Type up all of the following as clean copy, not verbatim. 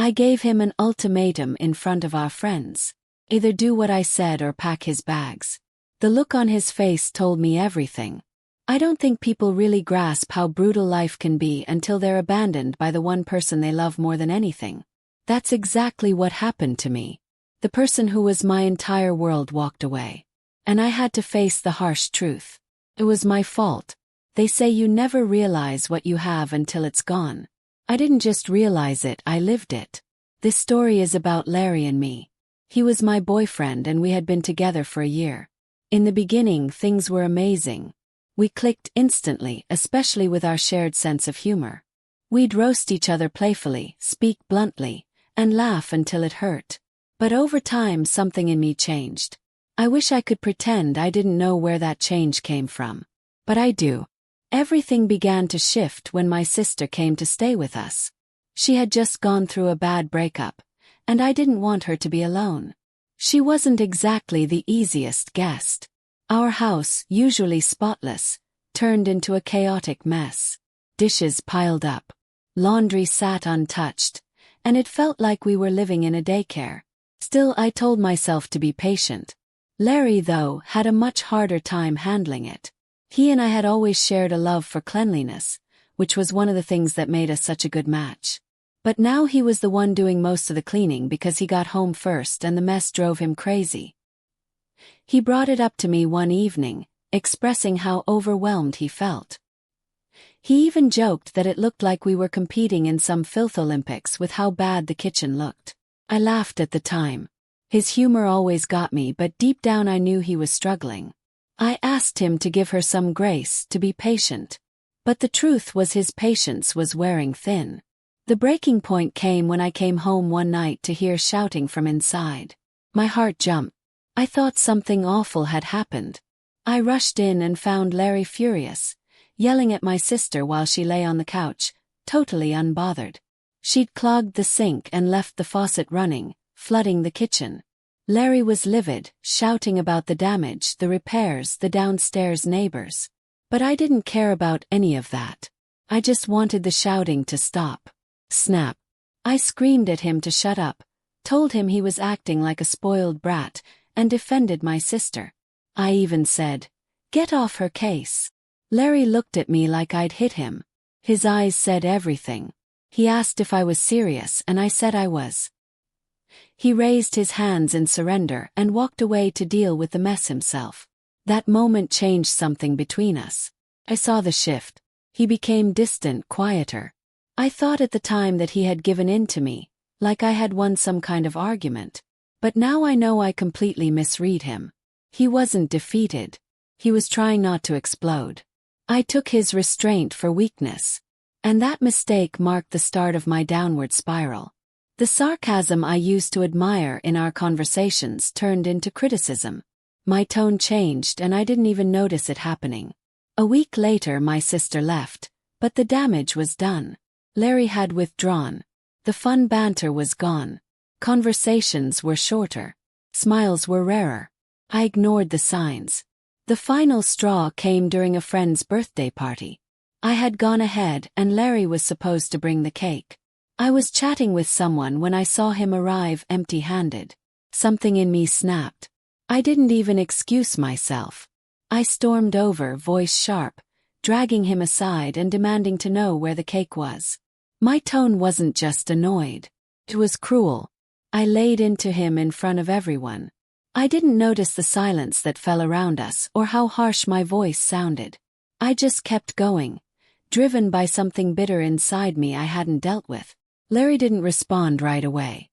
I gave him an ultimatum in front of our friends. Either do what I said or pack his bags. The look on his face told me everything. I don't think people really grasp how brutal life can be until they're abandoned by the one person they love more than anything. That's exactly what happened to me. The person who was my entire world walked away. And I had to face the harsh truth. It was my fault. They say you never realize what you have until it's gone. I didn't just realize it, I lived it. This story is about Larry and me. He was my boyfriend and we had been together for a year. In the beginning, things were amazing. We clicked instantly, especially with our shared sense of humor. We'd roast each other playfully, speak bluntly, and laugh until it hurt. But over time, something in me changed. I wish I could pretend I didn't know where that change came from. But I do. Everything began to shift when my sister came to stay with us. She had just gone through a bad breakup, and I didn't want her to be alone. She wasn't exactly the easiest guest. Our house, usually spotless, turned into a chaotic mess. Dishes piled up. Laundry sat untouched, and it felt like we were living in a daycare. Still, I told myself to be patient. Larry, though, had a much harder time handling it. He and I had always shared a love for cleanliness, which was one of the things that made us such a good match. But now he was the one doing most of the cleaning because he got home first and the mess drove him crazy. He brought it up to me one evening, expressing how overwhelmed he felt. He even joked that it looked like we were competing in some filth Olympics with how bad the kitchen looked. I laughed at the time. His humor always got me, but deep down I knew he was struggling. I asked him to give her some grace, to be patient. But the truth was his patience was wearing thin. The breaking point came when I came home one night to hear shouting from inside. My heart jumped. I thought something awful had happened. I rushed in and found Larry furious, yelling at my sister while she lay on the couch, totally unbothered. She'd clogged the sink and left the faucet running, flooding the kitchen. Larry was livid, shouting about the damage, the repairs, the downstairs neighbors. But I didn't care about any of that. I just wanted the shouting to stop. Snap. I screamed at him to shut up, told him he was acting like a spoiled brat, and defended my sister. I even said, "Get off her case." Larry looked at me like I'd hit him. His eyes said everything. He asked if I was serious, and I said I was. He raised his hands in surrender and walked away to deal with the mess himself. That moment changed something between us. I saw the shift. He became distant, quieter. I thought at the time that he had given in to me, like I had won some kind of argument. But now I know I completely misread him. He wasn't defeated. He was trying not to explode. I took his restraint for weakness. And that mistake marked the start of my downward spiral. The sarcasm I used to admire in our conversations turned into criticism. My tone changed and I didn't even notice it happening. A week later my sister left, but the damage was done. Larry had withdrawn. The fun banter was gone. Conversations were shorter. Smiles were rarer. I ignored the signs. The final straw came during a friend's birthday party. I had gone ahead and Larry was supposed to bring the cake. I was chatting with someone when I saw him arrive empty-handed. Something in me snapped. I didn't even excuse myself. I stormed over, voice sharp, dragging him aside and demanding to know where the cake was. My tone wasn't just annoyed. It was cruel. I laid into him in front of everyone. I didn't notice the silence that fell around us or how harsh my voice sounded. I just kept going, driven by something bitter inside me I hadn't dealt with. Larry didn't respond right away.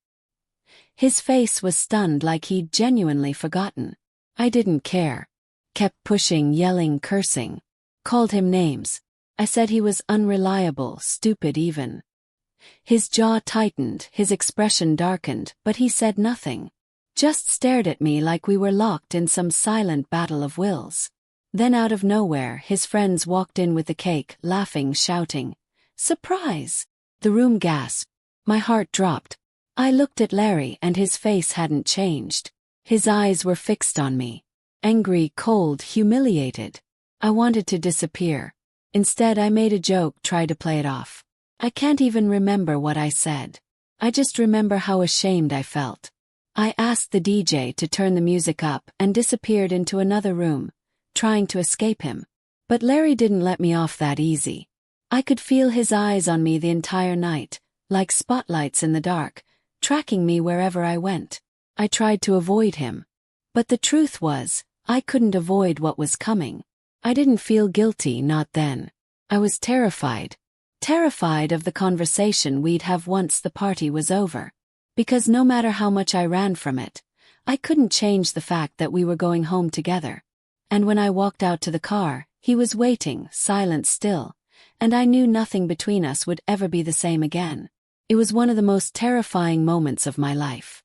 His face was stunned, like he'd genuinely forgotten. I didn't care. Kept pushing, yelling, cursing. Called him names. I said he was unreliable, stupid even. His jaw tightened, his expression darkened, but he said nothing. Just stared at me like we were locked in some silent battle of wills. Then out of nowhere, his friends walked in with the cake, laughing, shouting, "Surprise!" The room gasped. My heart dropped. I looked at Larry and his face hadn't changed. His eyes were fixed on me. Angry, cold, humiliated. I wanted to disappear. Instead, I made a joke, tried to play it off. I can't even remember what I said. I just remember how ashamed I felt. I asked the DJ to turn the music up and disappeared into another room, trying to escape him. But Larry didn't let me off that easy. I could feel his eyes on me the entire night, like spotlights in the dark, tracking me wherever I went. I tried to avoid him. But the truth was, I couldn't avoid what was coming. I didn't feel guilty, not then. I was terrified. Terrified of the conversation we'd have once the party was over. Because no matter how much I ran from it, I couldn't change the fact that we were going home together. And when I walked out to the car, he was waiting, silent still, and I knew nothing between us would ever be the same again. It was one of the most terrifying moments of my life.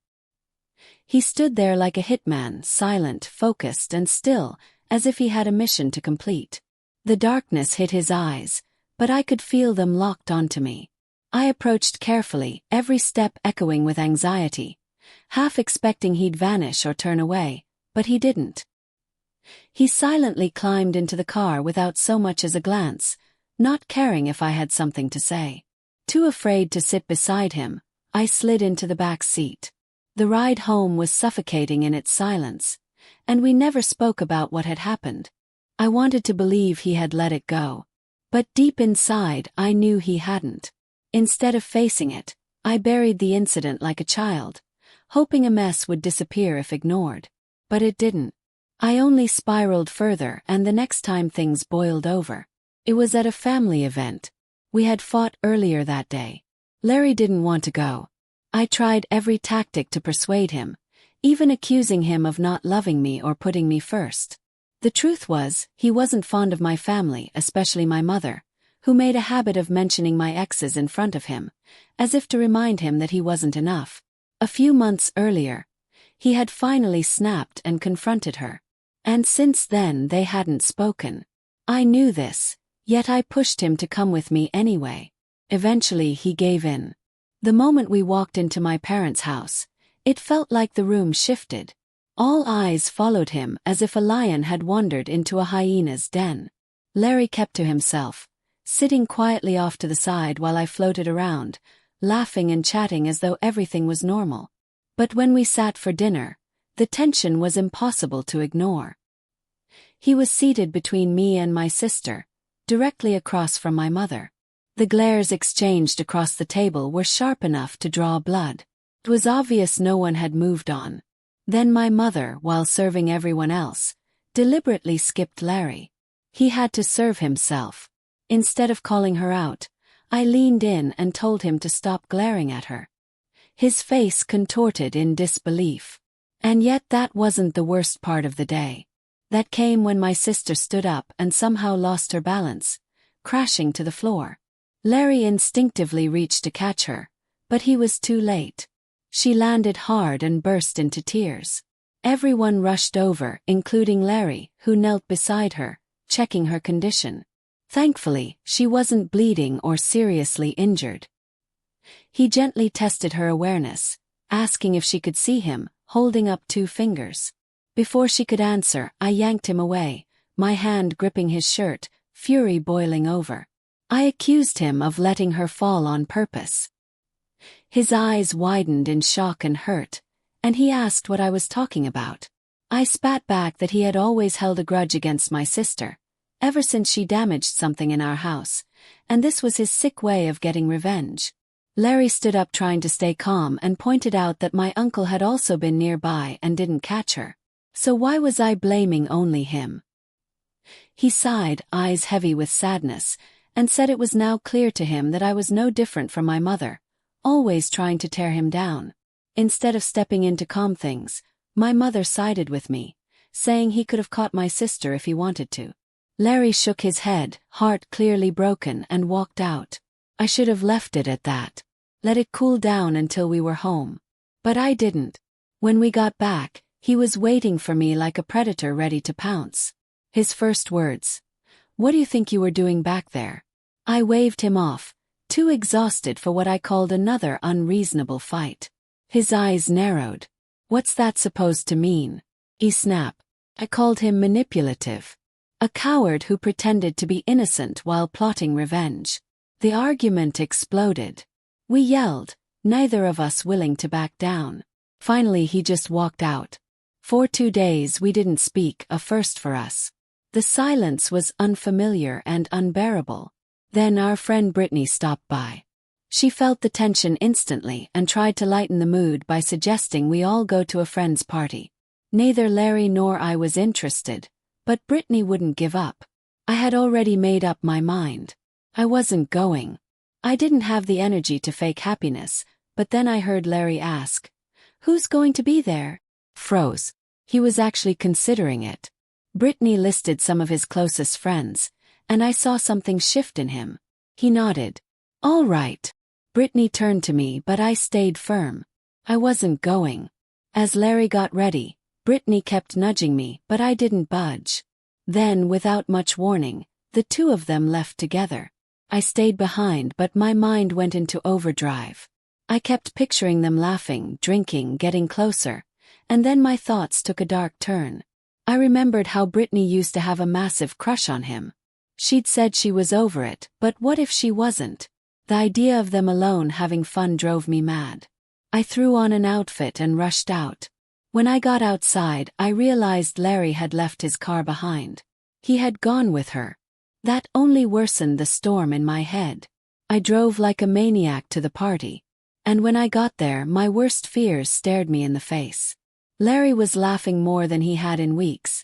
He stood there like a hitman, silent, focused, and still, as if he had a mission to complete. The darkness hit his eyes, but I could feel them locked onto me. I approached carefully, every step echoing with anxiety, half expecting he'd vanish or turn away, but he didn't. He silently climbed into the car without so much as a glance, not caring if I had something to say. Too afraid to sit beside him, I slid into the back seat. The ride home was suffocating in its silence, and we never spoke about what had happened. I wanted to believe he had let it go. But deep inside, I knew he hadn't. Instead of facing it, I buried the incident like a child, hoping a mess would disappear if ignored. But it didn't. I only spiraled further, and the next time things boiled over. It was at a family event. We had fought earlier that day. Larry didn't want to go. I tried every tactic to persuade him, even accusing him of not loving me or putting me first. The truth was, he wasn't fond of my family, especially my mother, who made a habit of mentioning my exes in front of him, as if to remind him that he wasn't enough. A few months earlier, he had finally snapped and confronted her. And since then they hadn't spoken. I knew this, yet I pushed him to come with me anyway. Eventually he gave in. The moment we walked into my parents' house, it felt like the room shifted. All eyes followed him as if a lion had wandered into a hyena's den. Larry kept to himself, sitting quietly off to the side while I floated around, laughing and chatting as though everything was normal. But when we sat for dinner, the tension was impossible to ignore. He was seated between me and my sister, directly across from my mother. The glares exchanged across the table were sharp enough to draw blood. It was obvious no one had moved on. Then my mother, while serving everyone else, deliberately skipped Larry. He had to serve himself. Instead of calling her out, I leaned in and told him to stop glaring at her. His face contorted in disbelief. And yet that wasn't the worst part of the day. That came when my sister stood up and somehow lost her balance, crashing to the floor. Larry instinctively reached to catch her, but he was too late. She landed hard and burst into tears. Everyone rushed over, including Larry, who knelt beside her, checking her condition. Thankfully, she wasn't bleeding or seriously injured. He gently tested her awareness, asking if she could see him, holding up 2 fingers. Before she could answer, I yanked him away, my hand gripping his shirt, fury boiling over. I accused him of letting her fall on purpose. His eyes widened in shock and hurt, and he asked what I was talking about. I spat back that he had always held a grudge against my sister, ever since she damaged something in our house, and this was his sick way of getting revenge. Larry stood up trying to stay calm and pointed out that my uncle had also been nearby and didn't catch her. So why was I blaming only him? He sighed, eyes heavy with sadness, and said it was now clear to him that I was no different from my mother, always trying to tear him down. Instead of stepping in to calm things, my mother sided with me, saying he could have caught my sister if he wanted to. Larry shook his head, heart clearly broken, and walked out. I should have left it at that. Let it cool down until we were home. But I didn't. When we got back, he was waiting for me like a predator ready to pounce. His first words: "What do you think you were doing back there?" I waved him off, too exhausted for what I called another unreasonable fight. His eyes narrowed. "What's that supposed to mean?" he snapped. I called him manipulative. A coward who pretended to be innocent while plotting revenge. The argument exploded. We yelled, neither of us willing to back down. Finally he just walked out. For 2 days we didn't speak, a first for us. The silence was unfamiliar and unbearable. Then our friend Brittany stopped by. She felt the tension instantly and tried to lighten the mood by suggesting we all go to a friend's party. Neither Larry nor I was interested, but Brittany wouldn't give up. I had already made up my mind. I wasn't going. I didn't have the energy to fake happiness, but then I heard Larry ask, "Who's going to be there?" Froze. He was actually considering it. Brittany listed some of his closest friends, and I saw something shift in him. He nodded. "All right." Brittany turned to me, but I stayed firm. I wasn't going. As Larry got ready, Brittany kept nudging me, but I didn't budge. Then, without much warning, the two of them left together. I stayed behind, but my mind went into overdrive. I kept picturing them laughing, drinking, getting closer, and then my thoughts took a dark turn. I remembered how Brittany used to have a massive crush on him. She'd said she was over it, but what if she wasn't? The idea of them alone having fun drove me mad. I threw on an outfit and rushed out. When I got outside, I realized Larry had left his car behind. He had gone with her. That only worsened the storm in my head. I drove like a maniac to the party. And when I got there, my worst fears stared me in the face. Larry was laughing more than he had in weeks,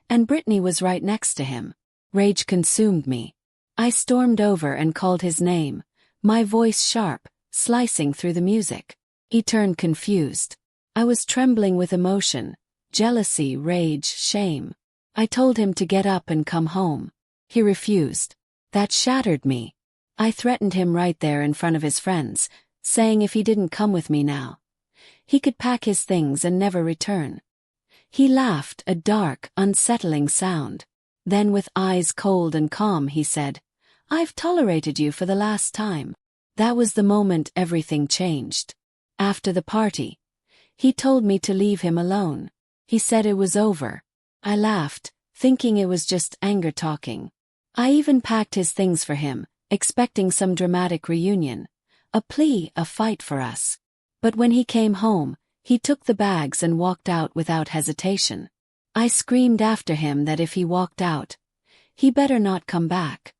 and Brittany was right next to him. Rage consumed me. I stormed over and called his name, my voice sharp, slicing through the music. He turned confused. I was trembling with emotion, jealousy, rage, shame. I told him to get up and come home. He refused. That shattered me. I threatened him right there in front of his friends, saying if he didn't come with me now, he could pack his things and never return. He laughed, a dark, unsettling sound. Then with eyes cold and calm he said, "I've tolerated you for the last time." That was the moment everything changed. After the party, he told me to leave him alone. He said it was over. I laughed, thinking it was just anger talking. I even packed his things for him, expecting some dramatic reunion. A plea, a fight for us. But when he came home, he took the bags and walked out without hesitation. I screamed after him that if he walked out, he better not come back.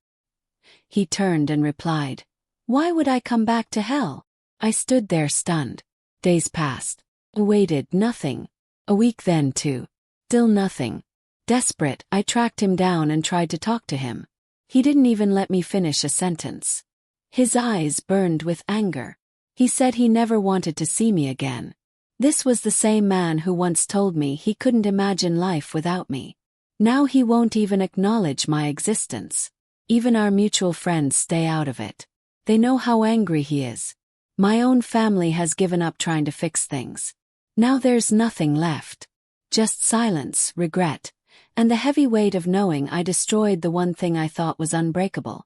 He turned and replied, "Why would I come back to hell?" I stood there stunned. Days passed. I waited, nothing. A week, then 2. Still nothing. Desperate, I tracked him down and tried to talk to him. He didn't even let me finish a sentence. His eyes burned with anger. He said he never wanted to see me again. This was the same man who once told me he couldn't imagine life without me. Now he won't even acknowledge my existence. Even our mutual friends stay out of it. They know how angry he is. My own family has given up trying to fix things. Now there's nothing left. Just silence, regret, and the heavy weight of knowing I destroyed the one thing I thought was unbreakable.